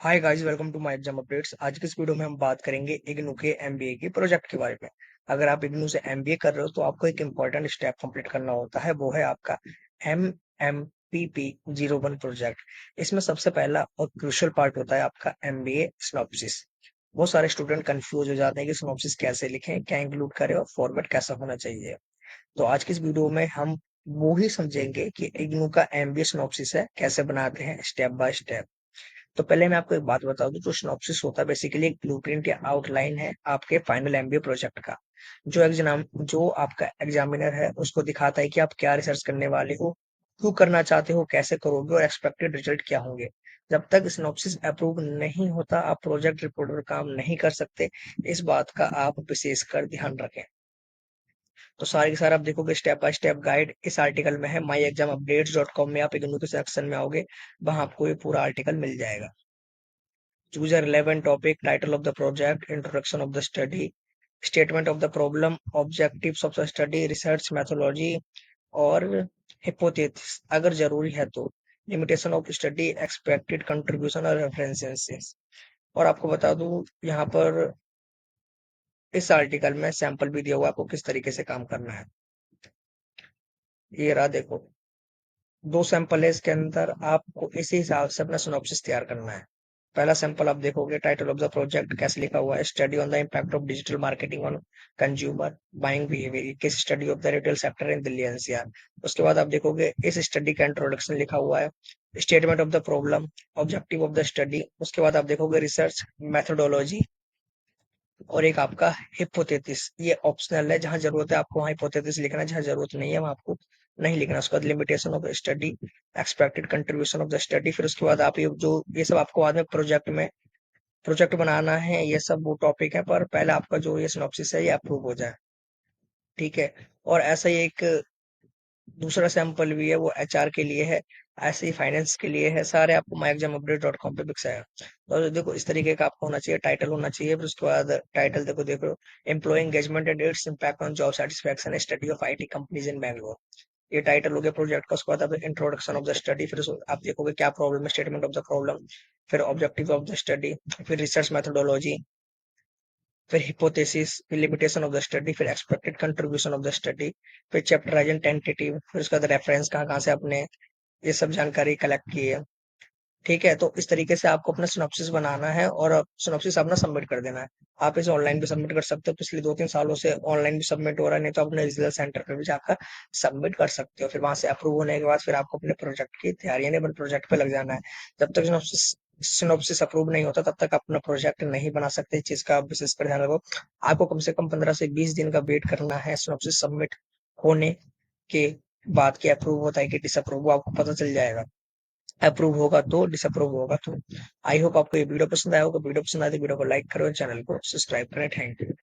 Hi guys, welcome to my exam updates. आज की इस वीडियो में हम बात करेंगे इग्नू के एमबीए के प्रोजेक्ट के बारे में। अगर आप इग्नू से एमबीए कर रहे हो तो आपको एक इंपॉर्टेंट स्टेप कंप्लीट करना होता है, वो है आपका MMPP01 प्रोजेक्ट। इसमें सबसे पहला और क्रूशियल पार्ट होता है आपका एमबीए सिनॉप्सिस। बहुत सारे स्टूडेंट कंफ्यूज हो जाते हैं कि सिनॉप्सिस कैसे लिखें, क्या इंक्लूड करें और फॉर्मेट कैसा होना चाहिए। तो आज की इस वीडियो में हम वो ही समझेंगे कि इग्नू का एमबीए सिनॉप्सिस है कैसे बनाते हैं स्टेप बाय स्टेप। तो पहले मैं आपको एक बात बता दूं, जो सिनॉप्सिस होता है बेसिकली एक ब्लूप्रिंट या आउटलाइन है आपके फाइनल एमबीए प्रोजेक्ट का। जो आपका एग्जामिनर है उसको दिखाता है कि आप क्या रिसर्च करने वाले हो, क्यों करना चाहते हो, कैसे करोगे और एक्सपेक्टेड रिजल्ट क्या होंगे। जब तक सिनॉप्सिस अप्रूव नहीं होता आप प्रोजेक्ट रिपोर्ट पर काम नहीं कर सकते। इस बात का आप विशेषकर ध्यान रखें। तो सारे के सारे आप देखोगे स्टेप बाय स्टेप गाइड इस आर्टिकल में है। माई एग्जाम अपडेट्स.com में आप इग्नू के सेक्शन में आओगे, वहां आपको ये पूरा आर्टिकल मिल जाएगा। Choose a relevant topic, title of the project, introduction of the study, statement of the problem, objectives of the study, research methodology और hypothesis अगर जरूरी है तो, limitation of study, expected contribution और references। और आपको बता दूं यहाँ पर इस आर्टिकल में सैंपल भी दिया हुआ है आपको किस तरीके से काम करना है। ये रहा देखो, दो सैंपल है इसके अंदर, आपको इसी हिसाब से अपना सिनॉप्सिस तैयार करना है। पहला सैंपल आप देखोगे, टाइटल ऑफ द प्रोजेक्ट कैसे लिखा हुआ है, study on the impact of digital marketing on consumer buying behaviour, case study of the retail sector in Delhi NCR. उसके बाद आप देखोगे इस स्टडी का इंट्रोडक्शन लिखा हुआ है, statement of the problem, objective of the study. उसके बाद आप देखोगे रिसर्च मेथोडोलॉजी और एक आपका हिपोथेसिस। ये ऑप्शनल है, जहां जरूरत है आपको वहां हिपोथेसिस लिखना है, जहां जरूरत नहीं है वहां आपको नहीं लिखना। उसके बाद limitation of the study, expected contribution of the study. फिर उसके बाद आप ये सब आपको बाद में प्रोजेक्ट बनाना है, ये सब वो टॉपिक है, पर पहले आपका जो ये सिनॉप्सिस है ये अप्रूव हो जाए। ठीक है। और ऐसा ही एक दूसरा सैंपल भी है, वो एचआर के लिए है, ऐसे ही फाइनेंस के लिए है। सारे आपको myexamupdate.com पे बिक जाएगा। तो देखो इस तरीके का आपको होना चाहिए, टाइटल होना चाहिए। फिर उसके बाद टाइटल देखो देखो employee engagement and its impact on job satisfaction study of IT companies in Bangalore. ये टाइटल हो गया प्रोजेक्ट का। उसके बाद आप इंट्रोडक्शन ऑफ द स्टडी, फिर आप देखोगे क्या प्रॉब्लम है, स्टेटमेंट ऑफ द प्रॉब्लम, फिर ऑब्जेक्टिव ऑफ द स्टडी, फिर रिसर्च मेथोडोलॉजी, फिर हिपोथेसिस, फिर लिमिटेशन ऑफ द स्टडी, फिर expected contribution of the study, फिर चैप्टराइज एंड टेंटेटिव, फिर उसका रेफरेंस कहाँ कहाँ से आपने ये सब जानकारी कलेक्ट की है। ठीक है। तो इस तरीके से आपको अपना सिनॉप्सिस बनाना है और सिनॉप्सिस अपना सबमिट कर देना है। आप इसे ऑनलाइन भी सबमिट कर सकते हो, पिछले 2-3 सालों से ऑनलाइन भी सबमिट हो रहा है, नहीं तो अपने रीजनल सेंटर पे भी जाकर सबमिट कर सकते हो। फिर वहां से अप्रूव होने के बाद फिर आपको अपने प्रोजेक्ट की तैयारी यानी अपने प्रोजेक्ट पे लग जाना है। जब तक सिनॉप्सिस अप्रूव नहीं होता तब तक अपना प्रोजेक्ट नहीं बना सकते। इस चीज का आप विशेष कर ध्यान रखो। आपको कम से कम 15 से 20 दिन का वेट करना है सिनॉप्सिस सबमिट होने के बाद, कि अप्रूव होता है कि डिसअप्रूव, वो आपको पता चल जाएगा। अप्रूव होगा तो, डिसअप्रूव होगा तो। आई होप आपको ये वीडियो पसंद आया होगा। वीडियो पसंद आए तो वीडियो को लाइक करो, चैनल को सब्सक्राइब करें। Thank you.